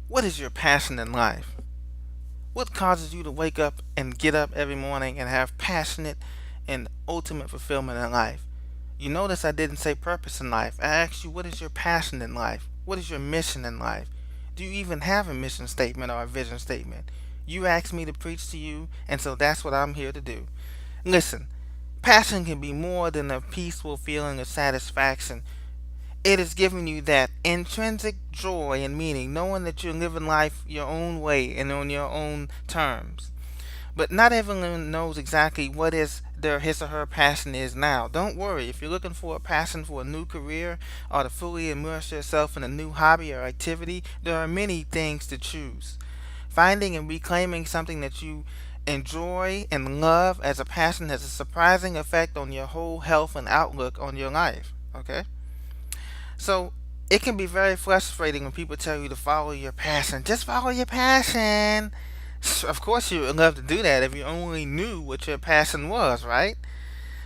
What is your passion in life? What causes you to wake up and get up every morning and have passionate and ultimate fulfillment in life? You notice I didn't say purpose in life. I asked you, what is your passion in life? What is your mission in life? Do you even have a mission statement or a vision statement? You asked me to preach to you, and so that's what I'm here to do. Listen, passion can be more than a peaceful feeling of satisfaction. It is giving you that intrinsic joy and meaning, knowing that you're living life your own way and on your own terms. But not everyone knows exactly what is their his or her passion is now. Don't worry, if you're looking for a passion for a new career or to fully immerse yourself in a new hobby or activity, there are many things to choose. Finding and reclaiming something that you enjoy and love as a passion has a surprising effect on your whole health and outlook on your life. Okay? So it can be very frustrating when people tell you to follow your passion. Just follow your passion. Of course, you would love to do that if you only knew what your passion was, right?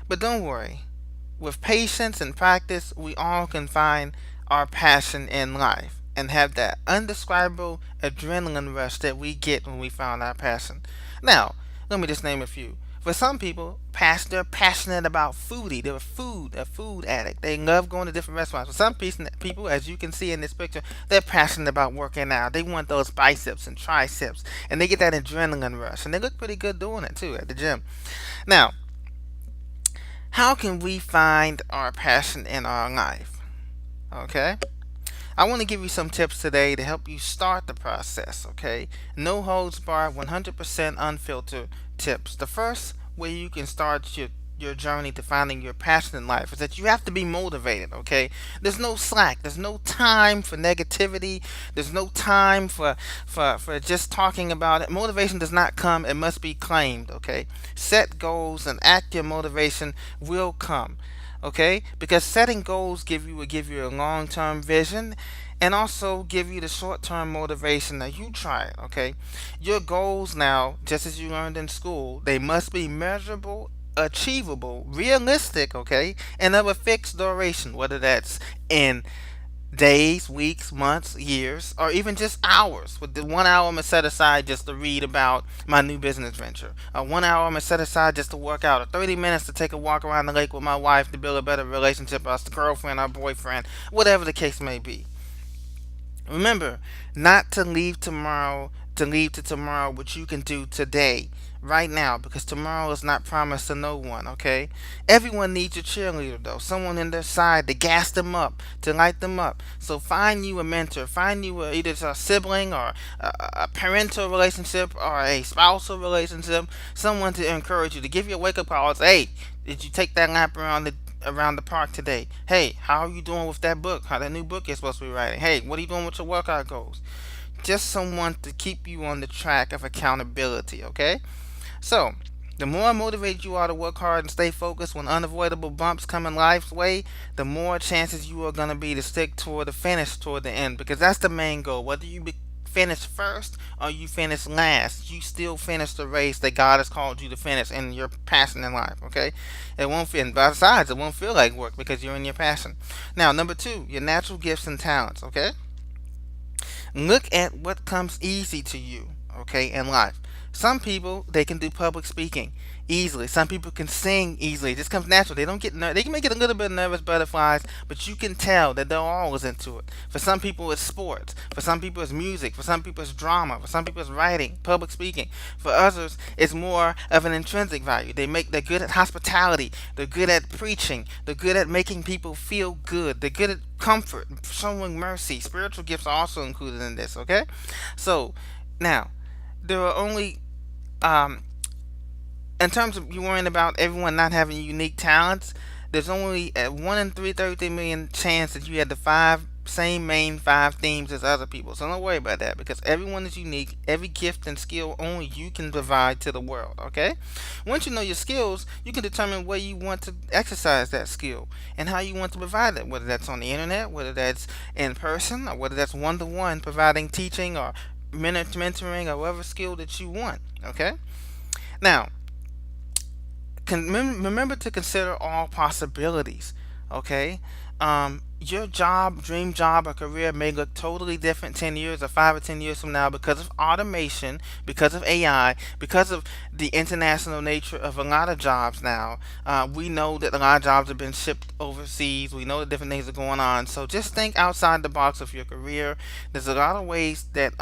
But don't worry. With patience and practice, we all can find our passion in life and have that undescribable adrenaline rush that we get when we found our passion. Now, let me just name a few. For some people, they're passionate about foodie. They're a food addict. They love going to different restaurants. For some people, as you can see in this picture, they're passionate about working out. They want those biceps and triceps, and they get that adrenaline rush, and they look pretty good doing it too at the gym. Now, how can we find our passion in our life? Okay? I want to give you some tips today to help you start the process, okay? No holds barred, 100% unfiltered tips. The first way you can start your journey to finding your passion in life is that you have to be motivated, okay? There's no slack. There's no time for negativity. There's no time for just talking about it. Motivation does not come. It must be claimed, okay? Set goals and act your motivation will come, okay? Because setting goals will give you a long-term vision and also give you the short-term motivation. Now you try it, okay? Your goals now, just as you learned in school, they must be measurable, achievable, realistic, okay, and of a fixed duration, whether that's in days, weeks, months, years, or even just hours. With the 1 hour I'm gonna set aside just to read about my new business venture. 1 hour I'm gonna set aside just to work out. Or 30 minutes to take a walk around the lake with my wife to build a better relationship as the girlfriend or boyfriend, whatever the case may be. Remember, not to leave tomorrow, to leave to tomorrow what you can do today, right now, because tomorrow is not promised to no one, okay? Everyone needs a cheerleader, though. Someone in their side to gas them up, to light them up. So find you a mentor. Find you either a sibling or a parental relationship or a spousal relationship. Someone to encourage you, to give you a wake-up call. Say, hey, did you take that lap around the park today? Hey, how are you doing with that book? How that new book you're supposed to be writing? Hey, what are you doing with your workout goals? Just someone to keep you on the track of accountability, okay? So, the more motivated you are to work hard and stay focused when unavoidable bumps come in life's way, the more chances you are going to be to stick toward the finish, toward the end, because that's the main goal. Whether you finish first or you finish last, you still finish the race that God has called you to finish in your passion in life, okay? It won't feel, and besides, it won't feel like work because you're in your passion. Now, number two, your natural gifts and talents, okay? Look at what comes easy to you, okay, in life. Some people they can do public speaking easily. Some people can sing easily. It just comes natural. They don't they can make it a little bit nervous butterflies, but you can tell that they're always into it. For some people it's sports. For some people it's music. For some people it's drama. For some people it's writing, public speaking. For others it's more of an intrinsic value. They're good at hospitality. They're good at preaching. They're good at making people feel good. They're good at comfort, showing mercy. Spiritual gifts are also included in this, okay? So now there are only um, in terms of you worrying about everyone not having unique talents, there's only a 1 in 333 million chance that you had the same main five themes as other people. So don't worry about that because everyone is unique. Every gift and skill only you can provide to the world. Okay. Once you know your skills, you can determine where you want to exercise that skill and how you want to provide it. Whether that's on the internet, whether that's in person, or whether that's one to one, providing teaching or mentoring or whatever skill that you want. Okay. Now, remember to consider all possibilities. Okay. your job, dream job, or career may look totally different 10 years or 5 or 10 years from now because of automation, because of AI, because of the international nature of a lot of jobs now. We know that a lot of jobs have been shipped overseas. We know that different things are going on. So just think outside the box of your career. There's a lot of ways that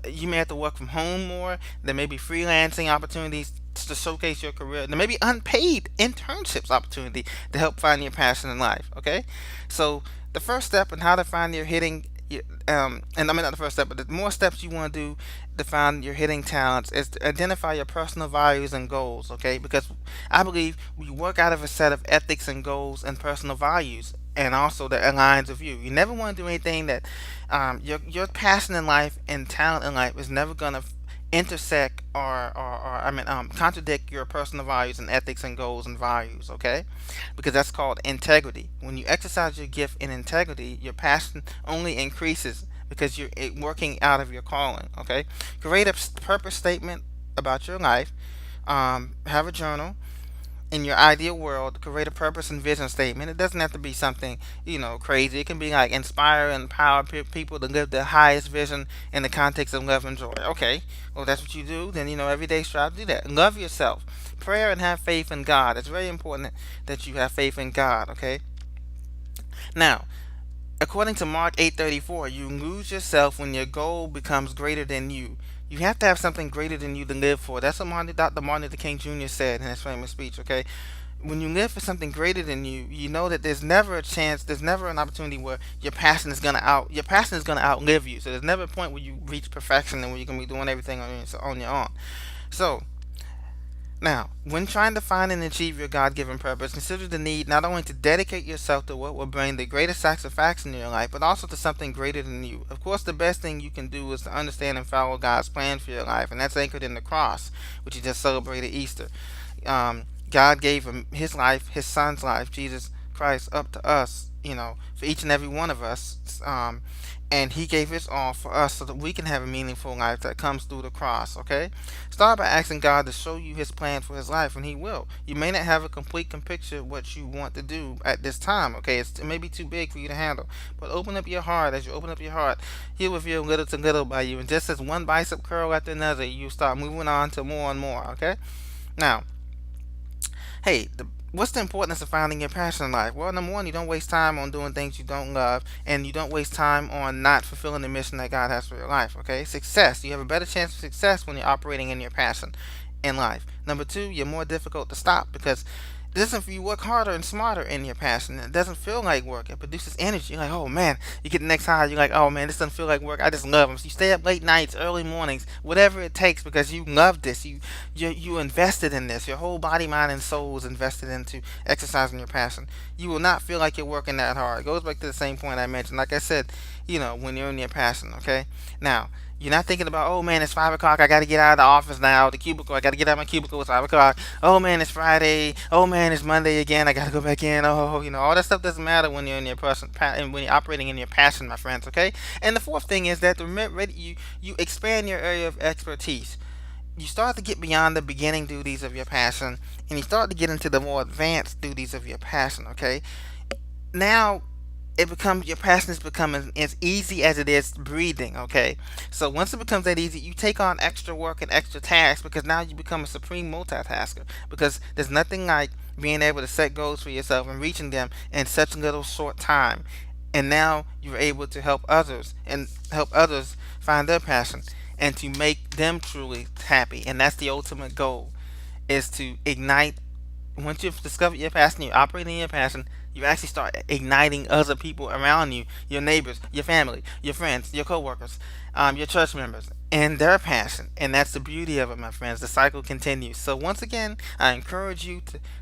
you may have to work from home more. There may be freelancing opportunities to showcase your career. There may be unpaid internships opportunity to help find your passion in life. Okay, so the first step in how to find your hitting, and I mean not the first step, but the more steps you want to do to find your hitting talents is to identify your personal values and goals. Okay, because I believe we work out of a set of ethics and goals and personal values. And also that aligns with you. You never want to do anything that your passion in life and talent in life is never gonna intersect or contradict your personal values and ethics and goals and values. Okay, because that's called integrity. When you exercise your gift in integrity, your passion only increases because you're working out of your calling. Okay, create a purpose statement about your life. Have a journal. In your ideal world, create a purpose and vision statement. It doesn't have to be something crazy. It can be like inspire and empower people to live their highest vision in the context of love and joy. Okay, well that's what you do. Then every day strive to do that. Love yourself. Prayer and have faith in God. It's very important that you have faith in God. Okay. Now, according to Mark 8:34, you lose yourself when your goal becomes greater than you. You have to have something greater than you to live for. That's what Dr. Martin Luther King Jr. said in his famous speech. Okay, when you live for something greater than you, you know that there's never a chance, there's never an opportunity where your passion is gonna outlive you. So there's never a point where you reach perfection and where you're gonna be doing everything on your own. So now, when trying to find and achieve your God given purpose, consider the need not only to dedicate yourself to what will bring the greatest satisfaction in your life, but also to something greater than you. Of course, the best thing you can do is to understand and follow God's plan for your life, and that's anchored in the cross, which you just celebrated Easter. God gave him his life, his son's life, Jesus Christ, up to us, for each and every one of us. And he gave his all for us so that we can have a meaningful life that comes through the cross. Okay, start by asking God to show you his plan for his life, and he will. You may not have a complete picture of what you want to do at this time. Okay, it may be too big for you to handle, but open up your heart. As you open up your heart, he will reveal little to little by you, and just as one bicep curl after another, you start moving on to more and more. Okay, now, hey, what's the importance of finding your passion in life? Well, number one, you don't waste time on doing things you don't love, and you don't waste time on not fulfilling the mission that God has for your life. Okay, success. You have a better chance of success when you're operating in your passion in life. Number two, you're more difficult to stop because this is you work harder and smarter in your passion. It doesn't feel like work. It produces energy. You're like, oh man, you get the next high. You're like, oh man, this doesn't feel like work. I just love them. So you stay up late nights, early mornings, whatever it takes because you love this. You invested in this. Your whole body, mind, and soul is invested into exercising your passion. You will not feel like you're working that hard. It goes back to the same point I mentioned. Like I said, when you're in your passion. Okay, now you're not thinking about, oh man, it's 5 o'clock. I got to get out of the office now, the cubicle. I got to get out of my cubicle. It's 5 o'clock. Oh man, it's Friday. Oh man, it's Monday again. I got to go back in. Oh, all that stuff doesn't matter when you're in your person, and when you're operating in your passion, my friends. Okay. And the fourth thing is that you expand your area of expertise. You start to get beyond the beginning duties of your passion, and you start to get into the more advanced duties of your passion. Okay. Now it becomes your passion is becoming as easy as it is breathing. Okay, so once it becomes that easy, you take on extra work and extra tasks because now you become a supreme multitasker, because there's nothing like being able to set goals for yourself and reaching them in such a little short time. And now you're able to help others find their passion and to make them truly happy, and that's the ultimate goal, is to ignite. Once you've discovered your passion, you're operating in your passion, you actually start igniting other people around you, your neighbors, your family, your friends, your coworkers, your church members, and their passion. And that's the beauty of it, my friends. The cycle continues. So once again, I encourage you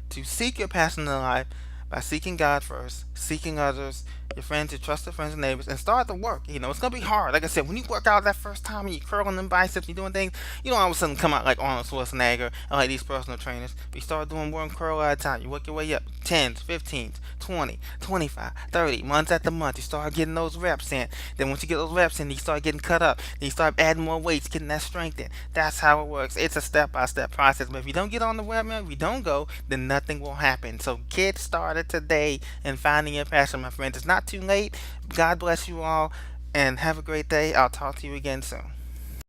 to seek your passion in life by seeking God first, seeking others, your friends, your trusted friends and neighbors, and start the work. It's gonna be hard. Like I said, when you work out that first time and you're curling them biceps, you're doing things, you don't all of a sudden come out like Arnold Schwarzenegger or like these personal trainers. But you start doing one curl at a time. You work your way up 10s, 15s, 20, 25, 30, months after month. You start getting those reps in. Then once you get those reps in, you start getting cut up. Then you start adding more weights, getting that strength in. That's how it works. It's a step-by-step process. But if you don't get on the webman, if you don't go, then nothing will happen. So get started today in finding your passion, my friends. It's not not too late. God bless you all, and have a great day. I'll talk to you again soon.